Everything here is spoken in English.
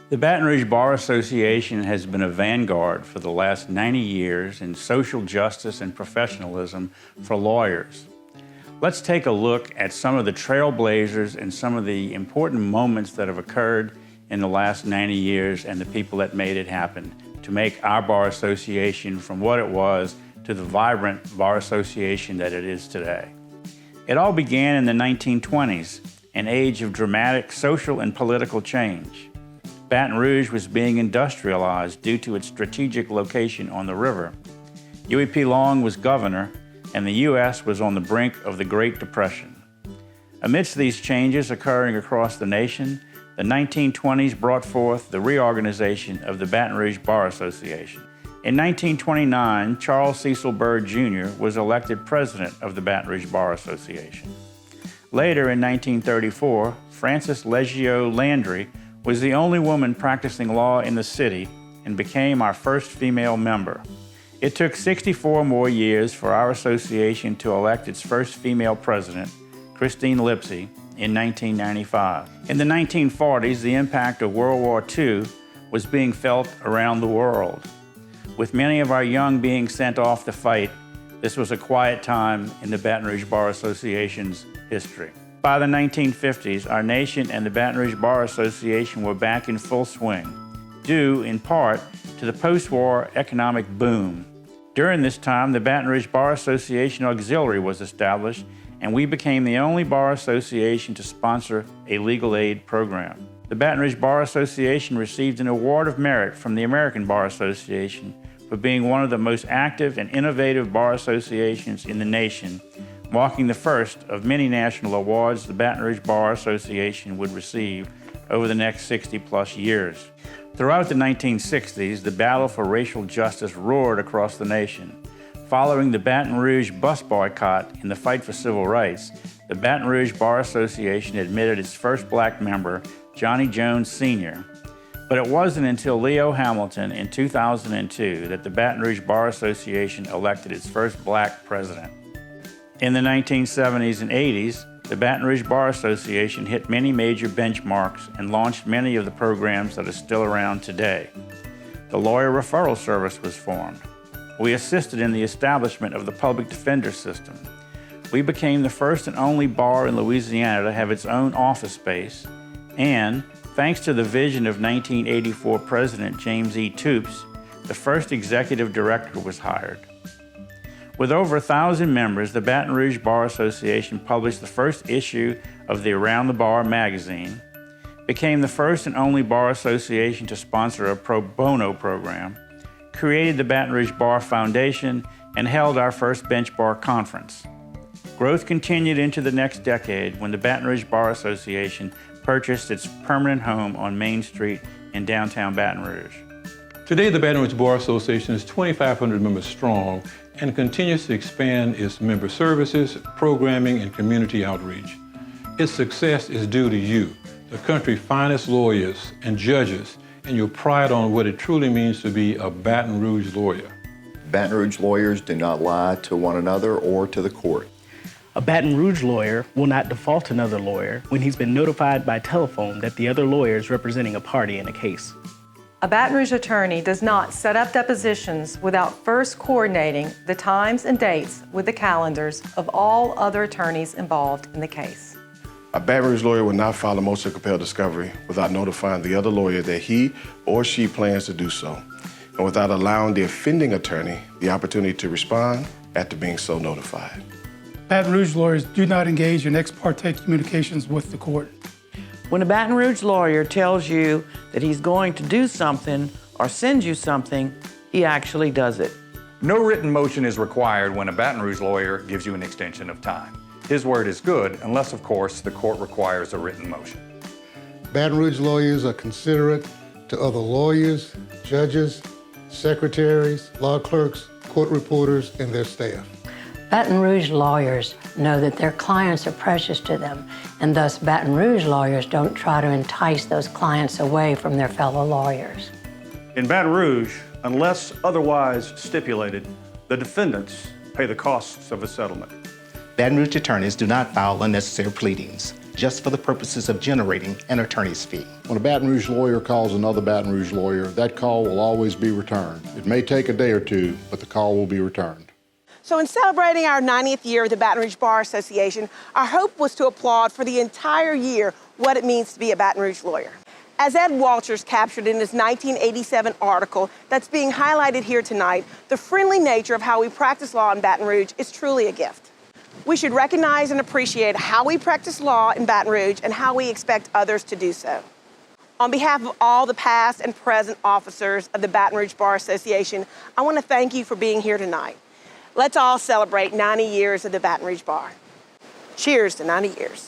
The Baton Rouge Bar Association has been a vanguard for the last 90 years in social justice and professionalism for lawyers. Let's take a look at some of the trailblazers and some of the important moments that have occurred in the last 90 years and the people that made it happen to make our Bar Association from what it was to the vibrant Bar Association that it is today. It all began in the 1920s, an age of dramatic social and political change. Baton Rouge was being industrialized due to its strategic location on the river. Huey P. Long was governor, and the U.S. was on the brink of the Great Depression. Amidst these changes occurring across the nation, the 1920s brought forth the reorganization of the Baton Rouge Bar Association. In 1929, Charles Cecil Byrd Jr. was elected president of the Baton Rouge Bar Association. Later in 1934, Frances Leggio Landry was the only woman practicing law in the city and became our first female member. It took 64 more years for our association to elect its first female president, Christine Lipsey, in 1995. In the 1940s, the impact of World War II was being felt around the world. With many of our young being sent off to fight, this was a quiet time in the Baton Rouge Bar Association's history. By the 1950s, our nation and the Baton Rouge Bar Association were back in full swing, due in part to the post-war economic boom. During this time, the Baton Rouge Bar Association Auxiliary was established, and we became the only bar association to sponsor a legal aid program. The Baton Rouge Bar Association received an award of merit from the American Bar Association for being one of the most active and innovative bar associations in the nation, marking the first of many national awards the Baton Rouge Bar Association would receive over the next 60-plus years. Throughout the 1960s, the battle for racial justice roared across the nation. Following the Baton Rouge bus boycott in the fight for civil rights, the Baton Rouge Bar Association admitted its first black member, Johnny Jones Sr. But it wasn't until Leo Hamilton in 2002 that the Baton Rouge Bar Association elected its first black president. In the 1970s and 80s, the Baton Rouge Bar Association hit many major benchmarks and launched many of the programs that are still around today. The Lawyer Referral Service was formed. We assisted in the establishment of the public defender system. We became the first and only bar in Louisiana to have its own office space, and thanks to the vision of 1984 President James E. Toops, the first executive director was hired. With over 1,000 members, the Baton Rouge Bar Association published the first issue of the Around the Bar magazine, became the first and only bar association to sponsor a pro bono program, created the Baton Rouge Bar Foundation, and held our first bench bar conference. Growth continued into the next decade when the Baton Rouge Bar Association purchased its permanent home on Main Street in downtown Baton Rouge. Today, the Baton Rouge Bar Association is 2,500 members strong and continues to expand its member services, programming, and community outreach. Its success is due to you, the country's finest lawyers and judges, and your pride on what it truly means to be a Baton Rouge lawyer. Baton Rouge lawyers do not lie to one another or to the court. A Baton Rouge lawyer will not default to another lawyer when he's been notified by telephone that the other lawyer is representing a party in a case. A Baton Rouge attorney does not set up depositions without first coordinating the times and dates with the calendars of all other attorneys involved in the case. A Baton Rouge lawyer will not file a motion to compel discovery without notifying the other lawyer that he or she plans to do so, and without allowing the offending attorney the opportunity to respond after being so notified. Baton Rouge lawyers do not engage in ex parte communications with the court. When a Baton Rouge lawyer tells you that he's going to do something or send you something, he actually does it. No written motion is required when a Baton Rouge lawyer gives you an extension of time. His word is good, unless, of course, the court requires a written motion. Baton Rouge lawyers are considerate to other lawyers, judges, secretaries, law clerks, court reporters, and their staff. Baton Rouge lawyers know that their clients are precious to them, and thus Baton Rouge lawyers don't try to entice those clients away from their fellow lawyers. In Baton Rouge, unless otherwise stipulated, the defendants pay the costs of a settlement. Baton Rouge attorneys do not file unnecessary pleadings. just for the purposes of generating an attorney's fee. When a Baton Rouge lawyer calls another Baton Rouge lawyer, that call will always be returned. It may take a day or two, but the call will be returned. So in celebrating our 90th year of the Baton Rouge Bar Association, our hope was to applaud for the entire year what it means to be a Baton Rouge lawyer. As Ed Walters captured in his 1987 article that's being highlighted here tonight, the friendly nature of how we practice law in Baton Rouge is truly a gift. We should recognize and appreciate how we practice law in Baton Rouge and how we expect others to do so. On behalf of all the past and present officers of the Baton Rouge Bar Association, I want to thank you for being here tonight. Let's all celebrate 90 years of the Baton Rouge Bar. Cheers to 90 years.